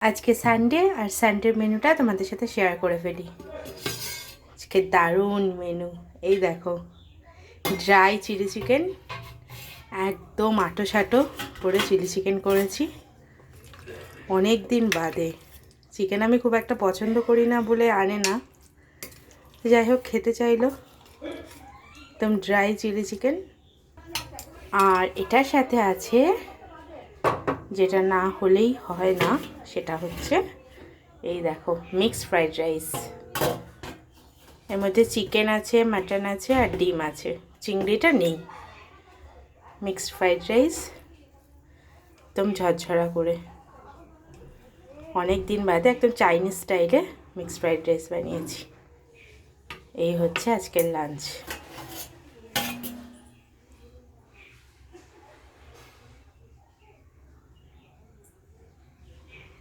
আজকে সানডে আর সানডের মেনুটা তোমাদের সাথে শেয়ার করে ফেলি। আজকে দারুণ মেনু। এই দেখো, ড্রাই চিলি চিকেন, একদম আটো সাটো করে চিলি চিকেন করেছি অনেক দিন বাদে। চিকেন আমি খুব একটা পছন্দ করি না বলে আনে না, যাই হোক খেতে চাইলো, একদম ড্রাই চিলি চিকেন। আর এটার সাথে আছে যেটা না হলেই হয় না, সেটা হচ্ছে এই দেখো মিক্সড ফ্রাইড রাইস। এর মধ্যে চিকেন আছে, মাটন আছে আর ডিম আছে, চিংড়িটা নেই। মিক্সড ফ্রাইড রাইস একদম ঝরঝরা করে, অনেক দিন বাদে একদম চাইনিজ স্টাইলে মিক্সড ফ্রাইড রাইস বানিয়েছি। এই হচ্ছে আজকের লাঞ্চ।